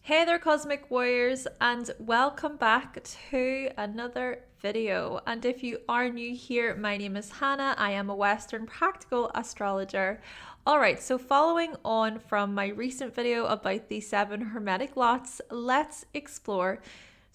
Hey there, Cosmic Warriors, and welcome back to another video. And if you are new here, my name is Hannah. I am a Western practical astrologer. Alright, so following on from my recent video about the 7 hermetic lots, let's explore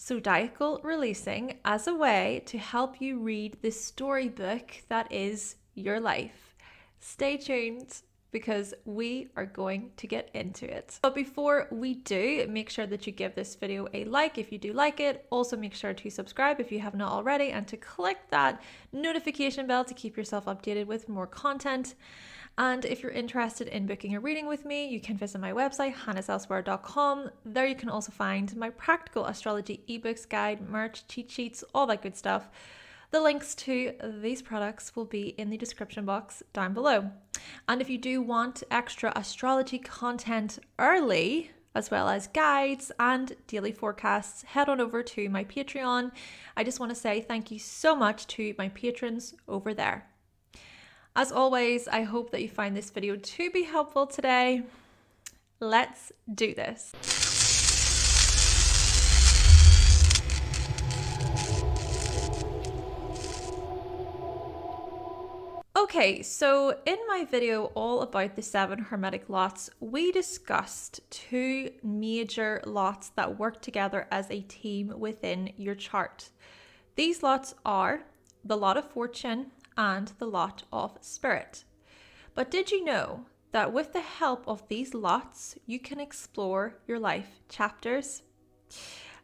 Zodiacal Releasing as a way to help you read the storybook that is your life. Stay tuned, because we are going to get into it. But before we do, make sure that you give this video a like if you do like it. Also make sure to subscribe if you have not already and to click that notification bell to keep yourself updated with more content. And if you're interested in booking a reading with me, you can visit my website, hannahselsewhere.com. There you can also find my practical astrology ebooks, guide, merch, cheat sheets, all that good stuff. The links to these products will be in the description box down below. And if you do want extra astrology content early, as well as guides and daily forecasts, head on over to my Patreon. I just want to say thank you so much to my patrons over there. As always, I hope that you find this video to be helpful today. Let's do this. Okay, so in my video all about the 7 hermetic lots, we discussed 2 major lots that work together as a team within your chart. These lots are the lot of fortune and the lot of spirit. But did you know that with the help of these lots, you can explore your life chapters?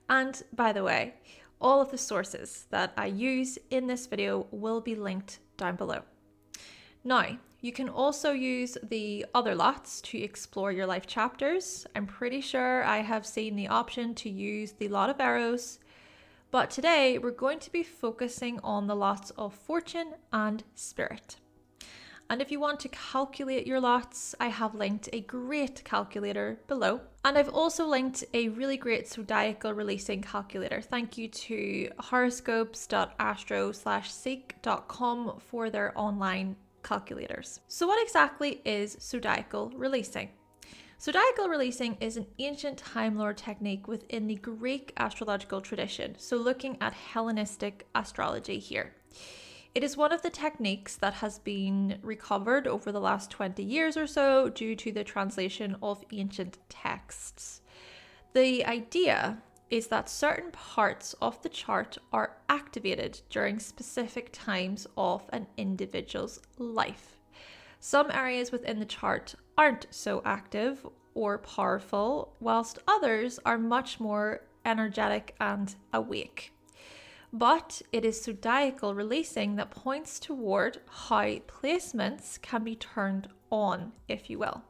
And by the way, all of the sources that I use in this video will be linked down below. Now, you can also use the other lots to explore your life chapters. I'm pretty sure I have seen the option to use the lot of arrows, but today we're going to be focusing on the lots of fortune and spirit. And if you want to calculate your lots, I have linked a great calculator below. And I've also linked a really great Zodiacal Releasing calculator. Thank you to horoscopes.astro/seek.com for their online calculators. So what exactly is Zodiacal Releasing? Zodiacal Releasing is an ancient Time Lord technique within the Greek astrological tradition, so looking at Hellenistic astrology here. It is one of the techniques that has been recovered over the last 20 years or so due to the translation of ancient texts. The idea is that certain parts of the chart are activated during specific times of an individual's life. Some areas within the chart aren't so active or powerful, whilst others are much more energetic and awake. But it is zodiacal releasing that points toward how placements can be turned on, if you will.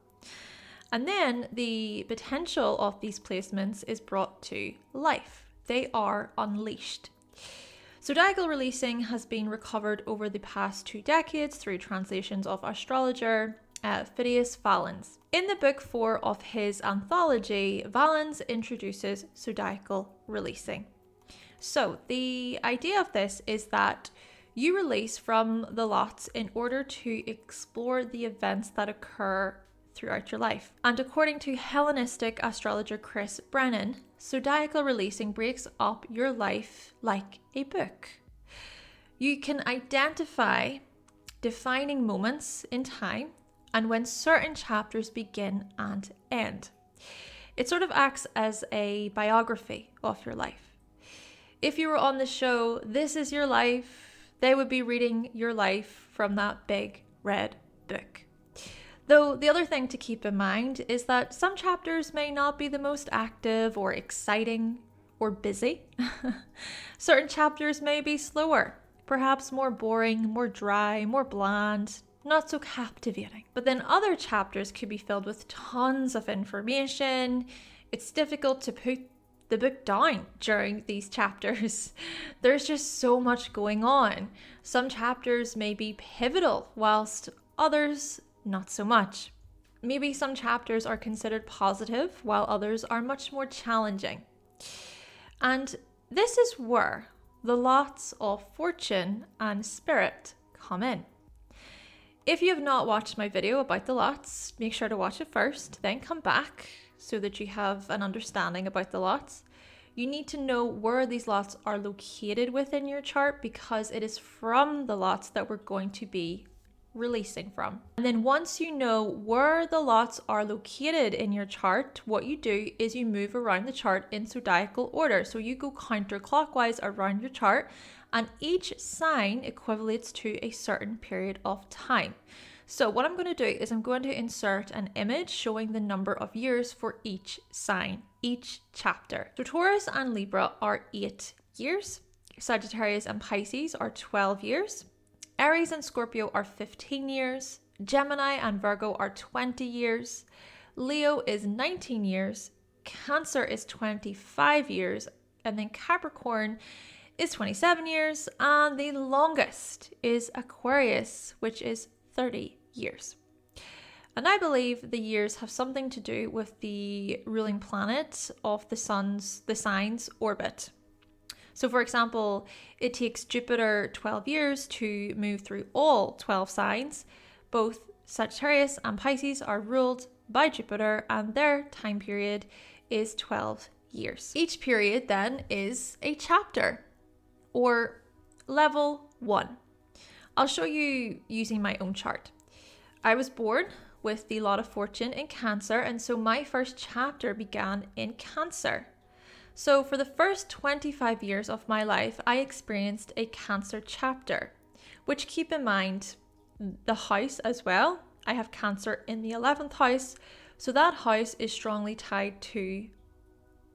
And then the potential of these placements is brought to life. They are unleashed. Zodiacal Releasing has been recovered over the past 2 decades through translations of astrologer Phidias Valens. In the book 4 of his anthology, Valens introduces Zodiacal Releasing. So the idea of this is that you release from the lots in order to explore the events that occur throughout your life. And according to Hellenistic astrologer Brennan, Zodiacal Releasing breaks up your life like a book. You can identify defining moments in time and when certain chapters begin and end. It sort of acts as a biography of your life. If you were on the show This Is Your Life, they would be reading your life from that big red book. Though the other thing to keep in mind is that some chapters may not be the most active or exciting or busy. Certain chapters may be slower, perhaps more boring, more dry, more bland, not so captivating. But then other chapters could be filled with tons of information. It's difficult to put the book down during these chapters. There's just so much going on. Some chapters may be pivotal, whilst others not so much. Maybe some chapters are considered positive, while others are much more challenging. And this is where the lots of fortune and spirit come in. If you have not watched my video about the lots, make sure to watch it first, then come back so that you have an understanding about the lots. You need to know where these lots are located within your chart, because it is from the lots that we're going to be releasing from. And then once you know where the lots are located in your chart, what you do is you move around the chart in zodiacal order. So you go counterclockwise around your chart, and each sign equates to a certain period of time. So what I'm going to do is I'm going to insert an image showing the number of years for each sign, each chapter. So Taurus and Libra are 8 years. Sagittarius and Pisces are 12 years. Aries and Scorpio are 15 years. Gemini and Virgo are 20 years. Leo is 19 years. Cancer is 25 years. And then Capricorn is 27 years. And the longest is Aquarius, which is 30 years. And I believe the years have something to do with the ruling planet of the sign's orbit. So for example, it takes Jupiter 12 years to move through all 12 signs. Both Sagittarius and Pisces are ruled by Jupiter, and their time period is 12 years. Each period then is a chapter, or level 1. I'll show you using my own chart. I was born with the lot of fortune in Cancer, and so my first chapter began in Cancer. So for the first 25 years of my life, I experienced a Cancer chapter, which, keep in mind the house as well. I have Cancer in the 11th house, so that house is strongly tied to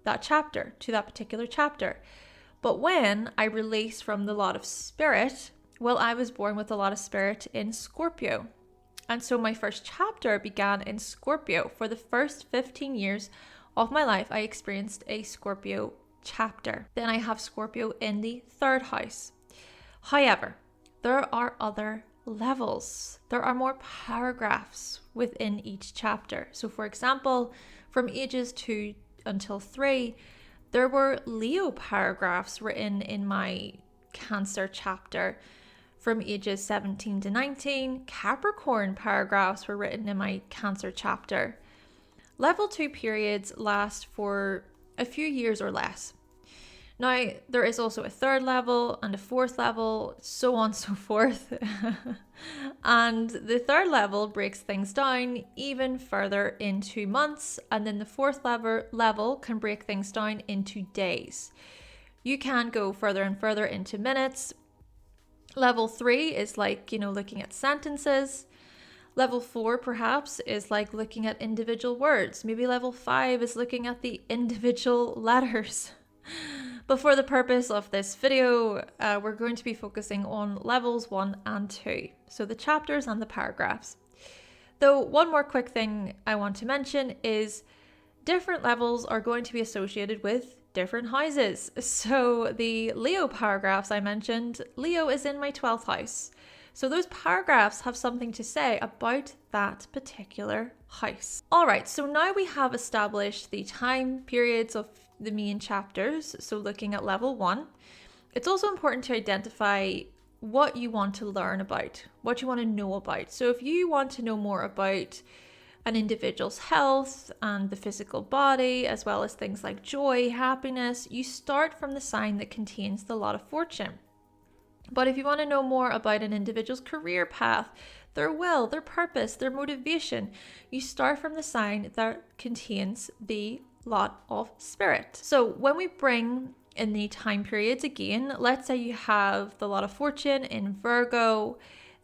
that chapter, to that particular chapter. But when I released from the lot of spirit, well, I was born with a lot of spirit in Scorpio. And so my first chapter began in Scorpio. For the first 15 years of my life, I experienced a Scorpio chapter. Then I have Scorpio in the 3rd house. However, there are other levels. There are more paragraphs within each chapter. So for example, from ages 2 until 3, there were Leo paragraphs written in my Cancer chapter. From ages 17 to 19, Capricorn paragraphs were written in my Cancer chapter. Level 2 periods last for a few years or less. Now, there is also a 3rd level and a 4th level, so on and so forth. And the 3rd level breaks things down even further into months, and then the 4th level can break things down into days. You can go further and further into minutes. Level 3 is like, looking at sentences. Level 4 perhaps is like looking at individual words. Maybe level 5 is looking at the individual letters. But for the purpose of this video, we're going to be focusing on levels 1 and 2. So the chapters and the paragraphs. Though one more quick thing I want to mention is different levels are going to be associated with different houses. So the Leo paragraphs I mentioned, Leo is in my 12th house. So those paragraphs have something to say about that particular house. All right, so now we have established the time periods of the main chapters. So looking at level 1, it's also important to identify what you want to learn about, what you want to know about. So if you want to know more about an individual's health and the physical body, as well as things like joy, happiness, you start from the sign that contains the lot of fortune. But if you want to know more about an individual's career path, their will, their purpose, their motivation, you start from the sign that contains the lot of spirit. So when we bring in the time periods again, let's say you have the lot of fortune in Virgo,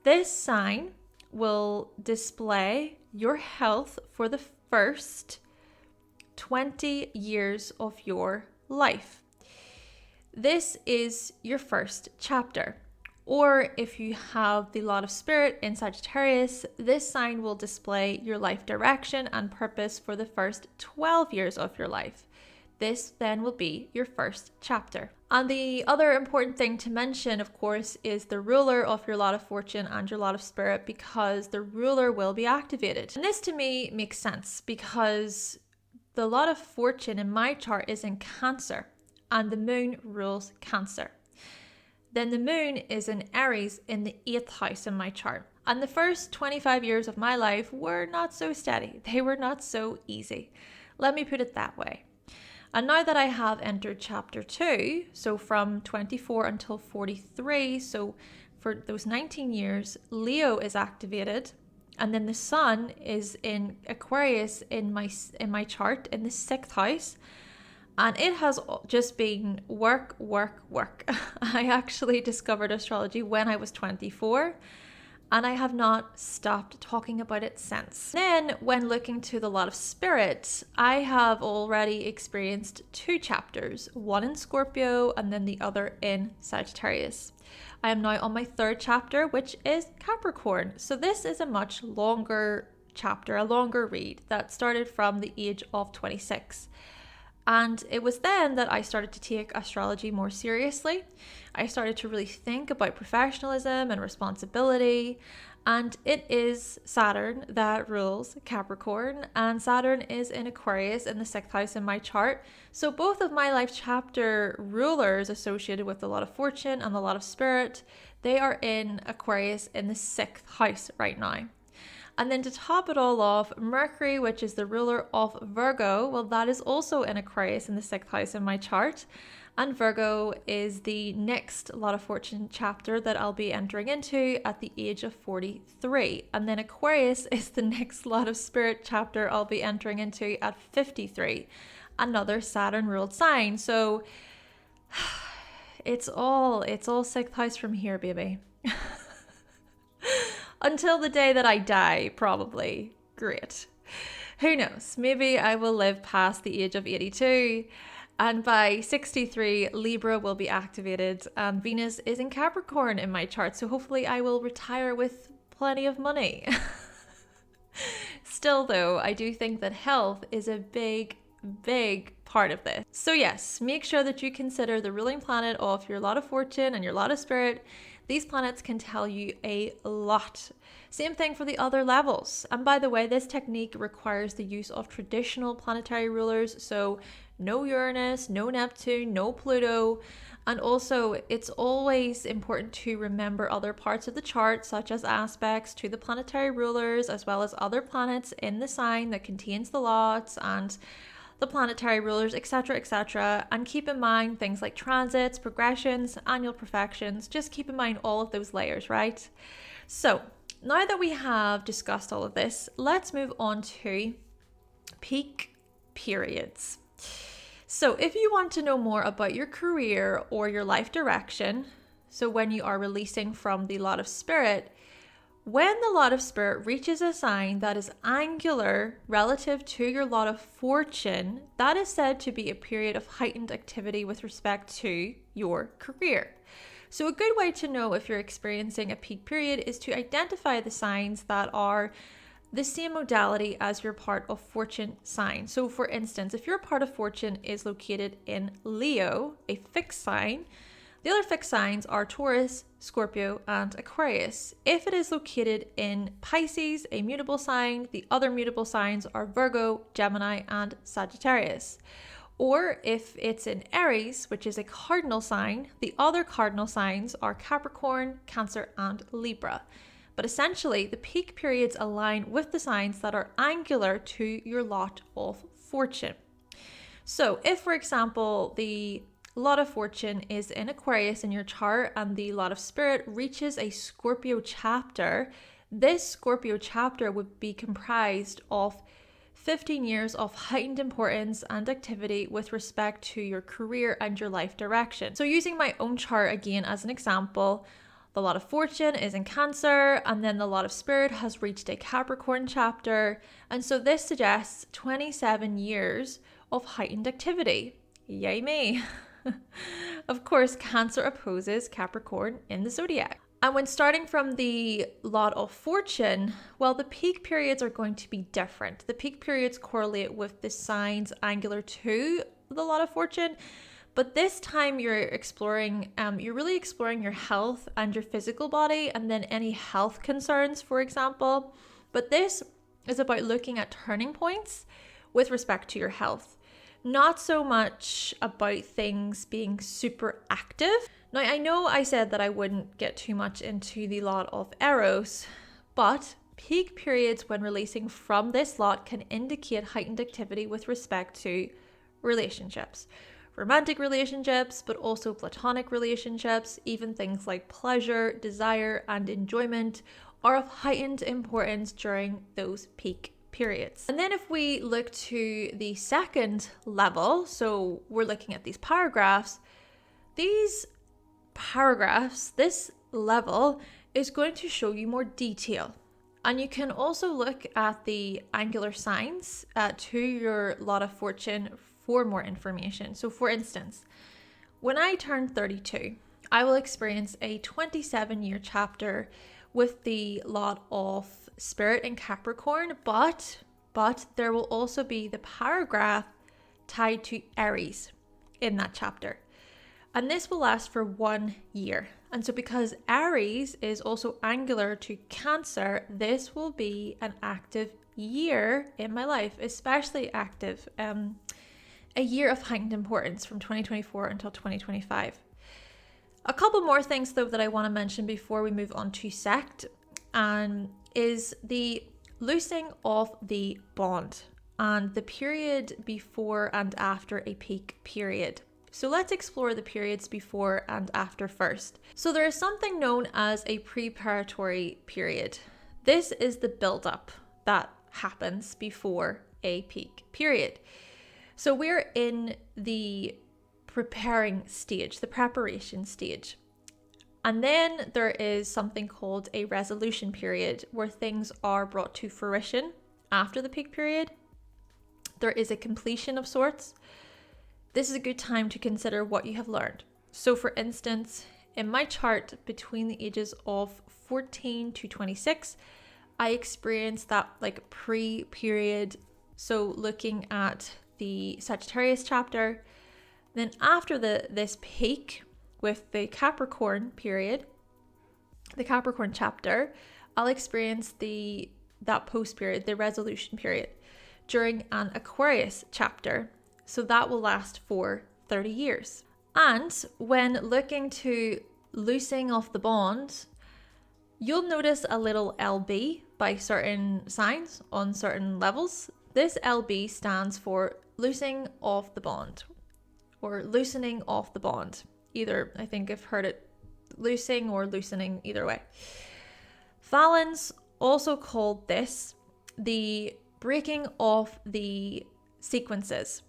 this sign will display your health for the first 20 years of your life. This is your first chapter. Or if you have the lot of spirit in Sagittarius, this sign will display your life direction and purpose for the first 12 years of your life. This then will be your first chapter. And the other important thing to mention, of course, is the ruler of your lot of fortune and your lot of spirit, because the ruler will be activated. And this to me makes sense because the lot of fortune in my chart is in Cancer and the moon rules Cancer. Then the moon is in Aries in the 8th house in my chart. And the first 25 years of my life were not so steady. They were not so easy. Let me put it that way. And now that I have entered chapter 2, so from 24 until 43, so for those 19 years, Leo is activated, and then the sun is in Aquarius in my chart in the 6th house. And it has just been work. I actually discovered astrology when I was 24, and I have not stopped talking about it since. Then, when looking to the lot of spirit, I have already experienced 2 chapters, one in Scorpio and then the other in Sagittarius. I am now on my 3rd chapter, which is Capricorn. So this is a much longer chapter, a longer read that started from the age of 26. And it was then that I started to take astrology more seriously. I started to really think about professionalism and responsibility. And it is Saturn that rules Capricorn, and Saturn is in Aquarius in the 6th house in my chart. So both of my life chapter rulers associated with the lot of fortune and the lot of spirit, they are in Aquarius in the 6th house right now. And then to top it all off, Mercury, which is the ruler of Virgo, well, that is also in Aquarius in the 6th house in my chart. And Virgo is the next lot of fortune chapter that I'll be entering into at the age of 43. And then Aquarius is the next lot of spirit chapter I'll be entering into at 53. Another Saturn ruled sign. So it's all 6th house from here, baby. Until the day that I die, probably. Great. Who knows? Maybe I will live past the age of 82, and by 63, Libra will be activated, and Venus is in Capricorn in my chart, so hopefully I will retire with plenty of money. Still though, I do think that health is a big part of this. So yes, make sure that you consider the ruling planet of your lot of fortune and your lot of spirit. These planets can tell you a lot. Same thing for the other levels. And by the way, this technique requires the use of traditional planetary rulers. So no Uranus, no Neptune, no Pluto. And also, it's always important to remember other parts of the chart, such as aspects to the planetary rulers, as well as other planets in the sign that contains the lots and the planetary rulers, etc., and keep in mind things like transits, progressions, annual perfections. Just keep in mind all of those layers, right? So now that we have discussed all of this, let's move on to peak periods. So if you want to know more about your career or your life direction, so when you are releasing from the lot of spirit, when the lot of spirit reaches a sign that is angular relative to your lot of fortune, that is said to be a period of heightened activity with respect to your career. So a good way to know if you're experiencing a peak period is to identify the signs that are the same modality as your part of fortune sign. So for instance, if your part of fortune is located in Leo, a fixed sign, the other fixed signs are Taurus, Scorpio, and Aquarius. If it is located in Pisces, a mutable sign, the other mutable signs are Virgo, Gemini, and Sagittarius. Or if it's in Aries, which is a cardinal sign, the other cardinal signs are Capricorn, Cancer, and Libra. But essentially, the peak periods align with the signs that are angular to your lot of fortune. So if, for example, the lot of fortune is in Aquarius in your chart and the lot of spirit reaches a Scorpio chapter, this Scorpio chapter would be comprised of 15 years of heightened importance and activity with respect to your career and your life direction. So using my own chart again as an example, the lot of fortune is in Cancer, and then the lot of spirit has reached a Capricorn chapter, and so this suggests 27 years of heightened activity. Yay me! Of course, Cancer opposes Capricorn in the zodiac. And when starting from the lot of fortune, well, the peak periods are going to be different. The peak periods correlate with the signs angular to the lot of fortune, but this time you're really exploring your health and your physical body, and then any health concerns, for example. But this is about looking at turning points with respect to your health. Not so much about things being super active. Now, I know I said that I wouldn't get too much into the lot of Eros, but peak periods when releasing from this lot can indicate heightened activity with respect to relationships. Romantic relationships, but also platonic relationships, even things like pleasure, desire, and enjoyment are of heightened importance during those peak periods. And then if we look to the second level, so we're looking at these paragraphs, this level is going to show you more detail. And you can also look at the angular signs to your lot of fortune for more information. So for instance, when I turn 32, I will experience a 27-year chapter with the lot of Spirit in Capricorn, but there will also be the paragraph tied to Aries in that chapter. And this will last for 1 year. And so because Aries is also angular to Cancer, this will be an active year in my life, especially active. A year of heightened importance from 2024 until 2025. A couple more things though that I want to mention before we move on to SECT is the loosing of the bond and the period before and after a peak period. So let's explore the periods before and after first. So there is something known as a preparatory period. This is the build-up that happens before a peak period. So we're in the preparing stage, the preparation stage. And then there is something called a resolution period where things are brought to fruition after the peak period. There is a completion of sorts. This is a good time to consider what you have learned. So for instance, in my chart between the ages of 14 to 26, I experienced that like pre-period. So looking at the Sagittarius chapter, then after this peak with the Capricorn period, the Capricorn chapter, I'll experience that post period, the resolution period, during an Aquarius chapter. So that will last for 30 years. And when looking to loosing off the bond, you'll notice a little LB by certain signs on certain levels. This LB stands for loosing off the bond or loosening off the bond. Either, I think I've heard it loosing or loosening, either way. Valens also called this the breaking off the sequences.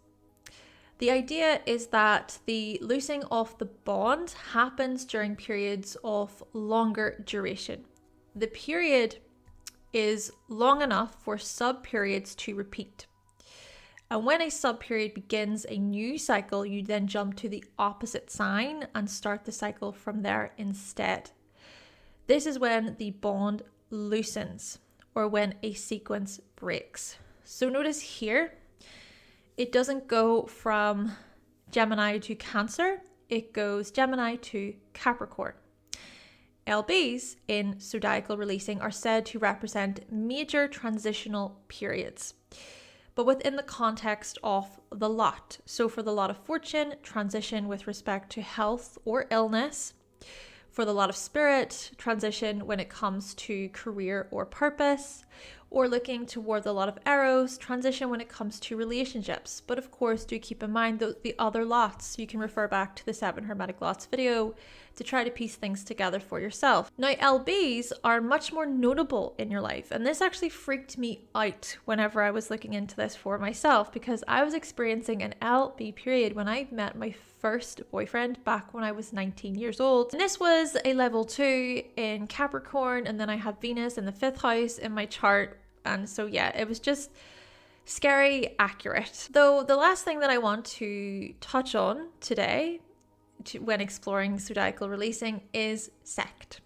The idea is that the loosing off the bond happens during periods of longer duration. The period is long enough for sub-periods to repeat. And when a sub-period begins a new cycle, you then jump to the opposite sign and start the cycle from there instead. This is when the bond loosens or when a sequence breaks. So notice here, it doesn't go from Gemini to Cancer, it goes Gemini to Capricorn. LBs in Zodiacal Releasing are said to represent major transitional periods, but within the context of the lot. So for the lot of fortune, transition with respect to health or illness. For the lot of spirit, transition when it comes to career or purpose. Or looking toward the lot of arrows, transition when it comes to relationships. But of course, do keep in mind the other lots. You can refer back to the 7 Hermetic Lots video to try to piece things together for yourself. Now, LBs are much more notable in your life. And this actually freaked me out whenever I was looking into this for myself, because I was experiencing an LB period when I met my first boyfriend back when I was 19 years old. And this was a level 2 in Capricorn, and then I had Venus in the 5th house in my chart. And so yeah, it was just scary accurate. Though the last thing that I want to touch on today when exploring Zodiacal Releasing is SECT.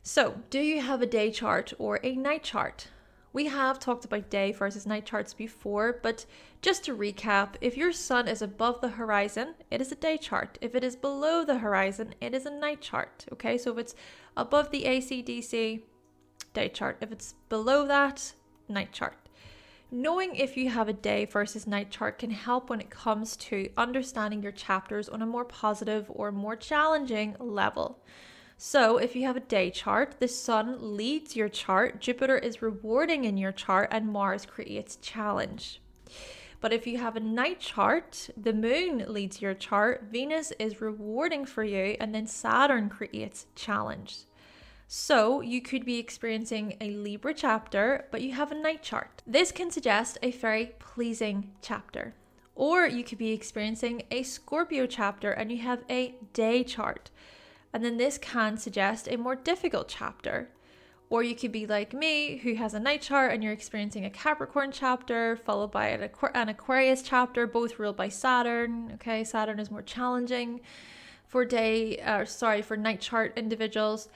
So do you have a day chart or a night chart? We have talked about day versus night charts before, but just to recap, if your sun is above the horizon, it is a day chart. If it is below the horizon, it is a night chart. Okay, so if it's above the AC/DC, day chart. If it's below that, night chart. Knowing if you have a day versus night chart can help when it comes to understanding your chapters on a more positive or more challenging level. So if you have a day chart, the sun leads your chart, Jupiter is rewarding in your chart, and Mars creates challenge. But if you have a night chart, the moon leads your chart, Venus is rewarding for you, and then Saturn creates challenge. So you could be experiencing a Libra chapter, but you have a night chart. This can suggest a very pleasing chapter. Or you could be experiencing a Scorpio chapter and you have a day chart. And then this can suggest a more difficult chapter. Or you could be like me, who has a night chart and you're experiencing a Capricorn chapter, followed by an Aquarius chapter, both ruled by Saturn. Okay, Saturn is more challenging for night chart individuals.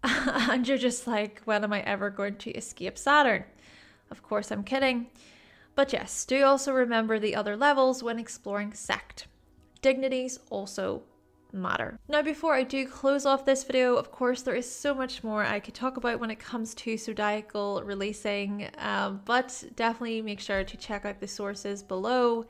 And you're just like, when am I ever going to escape Saturn? Of course, I'm kidding. But yes, do also remember the other levels when exploring SECT. Dignities also matter. Now, before I do close off this video, of course, there is so much more I could talk about when it comes to zodiacal releasing, but definitely make sure to check out the sources below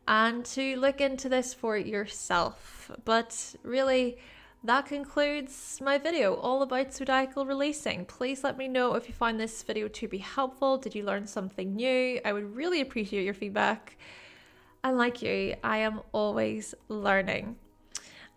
and to look into this for yourself. But really, that concludes my video all about zodiacal releasing. Please let me know if you find this video to be helpful. Did you learn something new? I would really appreciate your feedback. And like you, I am always learning.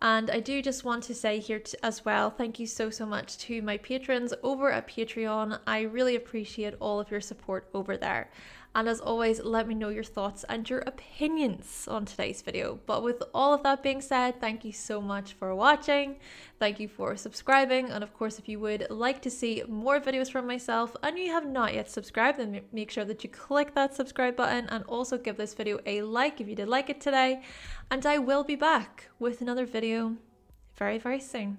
And I do just want to say here as well, thank you so much to my patrons over at Patreon. I really appreciate all of your support over there. And as always, let me know your thoughts and your opinions on today's video. But with all of that being said, thank you so much for watching. Thank you for subscribing. And of course, if you would like to see more videos from myself and you have not yet subscribed, then make sure that you click that subscribe button and also give this video a like if you did like it today. And I will be back with another video very, very soon.